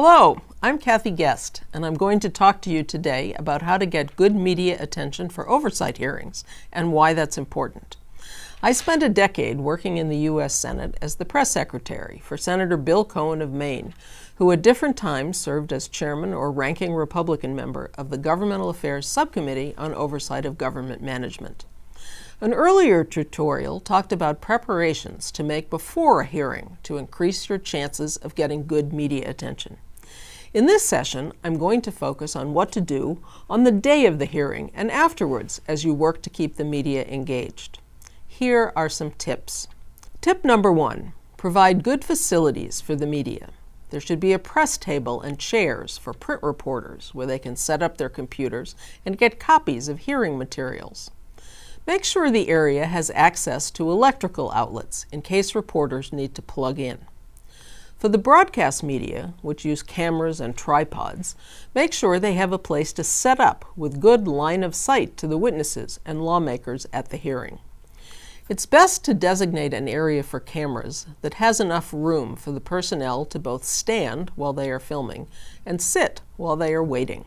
Hello, I'm Kathy Guest, and I'm going to talk to you today about how to get good media attention for oversight hearings and why that's important. I spent a decade working in the U.S. Senate as the press secretary for Senator Bill Cohen of Maine, who at different times served as chairman or ranking Republican member of the Governmental Affairs Subcommittee on Oversight of Government Management. An earlier tutorial talked about preparations to make before a hearing to increase your chances of getting good media attention. In this session, I'm going to focus on what to do on the day of the hearing and afterwards as you work to keep the media engaged. Here are some tips. Tip number 1, provide good facilities for the media. There should be a press table and chairs for print reporters where they can set up their computers and get copies of hearing materials. Make sure the area has access to electrical outlets in case reporters need to plug in. For the broadcast media, which use cameras and tripods, make sure they have a place to set up with good line of sight to the witnesses and lawmakers at the hearing. It's best to designate an area for cameras that has enough room for the personnel to both stand while they are filming and sit while they are waiting.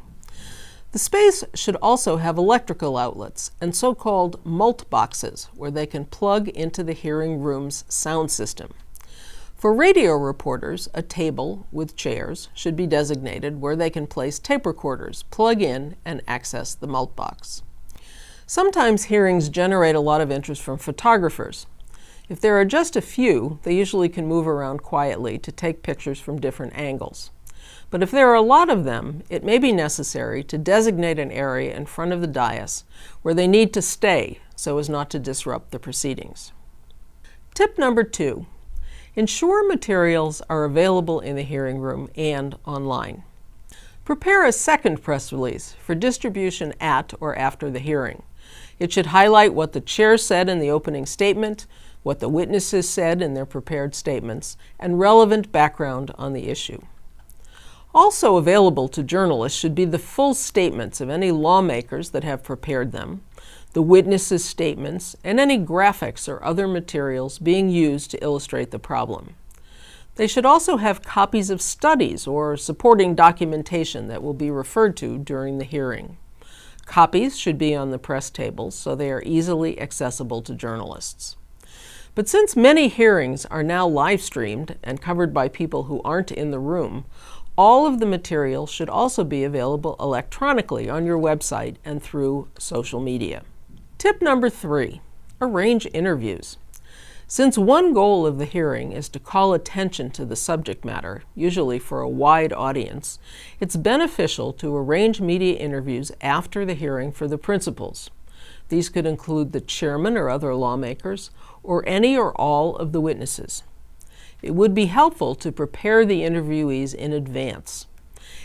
The space should also have electrical outlets and so-called mult boxes where they can plug into the hearing room's sound system. For radio reporters, a table with chairs should be designated where they can place tape recorders, plug in, and access the mult box. Sometimes hearings generate a lot of interest from photographers. If there are just a few, they usually can move around quietly to take pictures from different angles. But if there are a lot of them, it may be necessary to designate an area in front of the dais where they need to stay so as not to disrupt the proceedings. Tip number 2, ensure materials are available in the hearing room and online. Prepare a second press release for distribution at or after the hearing. It should highlight what the chair said in the opening statement, what the witnesses said in their prepared statements, and relevant background on the issue. Also available to journalists should be the full statements of any lawmakers that have prepared them, the witnesses' statements, and any graphics or other materials being used to illustrate the problem. They should also have copies of studies or supporting documentation that will be referred to during the hearing. Copies should be on the press tables so they are easily accessible to journalists. But since many hearings are now live streamed and covered by people who aren't in the room, all of the material should also be available electronically on your website and through social media. Tip number 3, arrange interviews. Since one goal of the hearing is to call attention to the subject matter, usually for a wide audience, it's beneficial to arrange media interviews after the hearing for the principals. These could include the chairman or other lawmakers, or any or all of the witnesses. It would be helpful to prepare the interviewees in advance.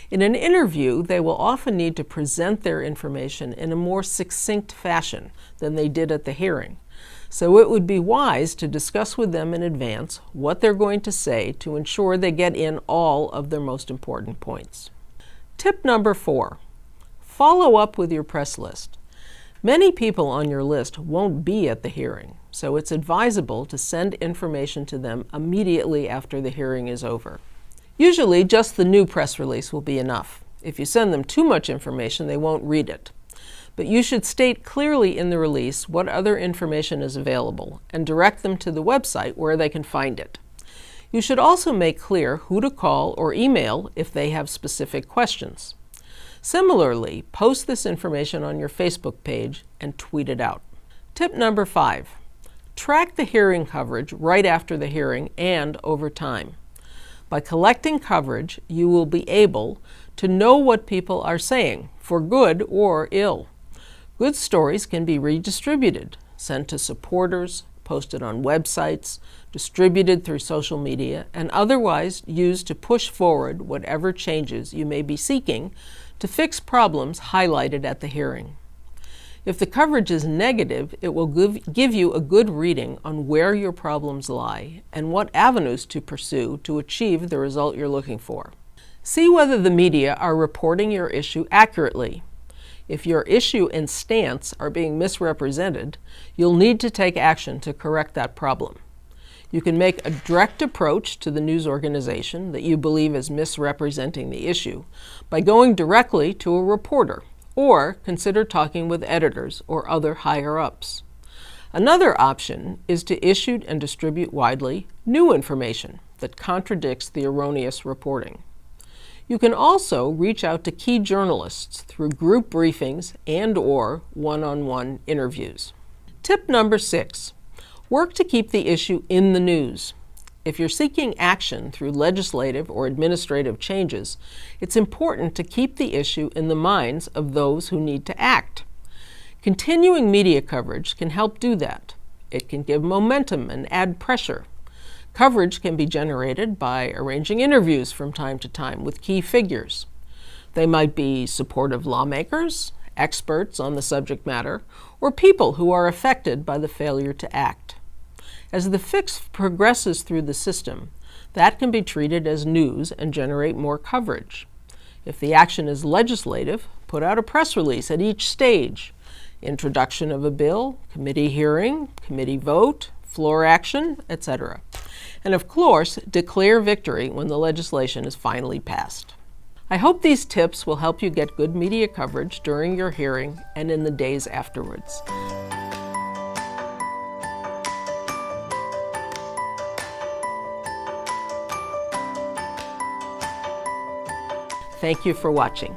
In an interview, they will often need to present their information in a more succinct fashion than they did at the hearing. So it would be wise to discuss with them in advance what they're going to say to ensure they get in all of their most important points. Tip number 4, follow up with your press list. Many people on your list won't be at the hearing, so it's advisable to send information to them immediately after the hearing is over. Usually, just the new press release will be enough. If you send them too much information, they won't read it. But you should state clearly in the release what other information is available and direct them to the website where they can find it. You should also make clear who to call or email if they have specific questions. Similarly, post this information on your Facebook page and tweet it out. Tip number 5, track the hearing coverage right after the hearing and over time. By collecting coverage, you will be able to know what people are saying, for good or ill. Good stories can be redistributed, sent to supporters, posted on websites, distributed through social media, and otherwise used to push forward whatever changes you may be seeking to fix problems highlighted at the hearing. If the coverage is negative, it will give you a good reading on where your problems lie and what avenues to pursue to achieve the result you're looking for. See whether the media are reporting your issue accurately. If your issue and stance are being misrepresented, you'll need to take action to correct that problem. You can make a direct approach to the news organization that you believe is misrepresenting the issue by going directly to a reporter, or consider talking with editors or other higher-ups. Another option is to issue and distribute widely new information that contradicts the erroneous reporting. You can also reach out to key journalists through group briefings and/or one-on-one interviews. Tip number 6. Work to keep the issue in the news. If you're seeking action through legislative or administrative changes, it's important to keep the issue in the minds of those who need to act. Continuing media coverage can help do that. It can give momentum and add pressure. Coverage can be generated by arranging interviews from time to time with key figures. They might be supportive lawmakers, experts on the subject matter, or people who are affected by the failure to act. As the fix progresses through the system, that can be treated as news and generate more coverage. If the action is legislative, put out a press release at each stage: introduction of a bill, committee hearing, committee vote, floor action, etc. And of course, declare victory when the legislation is finally passed. I hope these tips will help you get good media coverage during your hearing and in the days afterwards. Thank you for watching.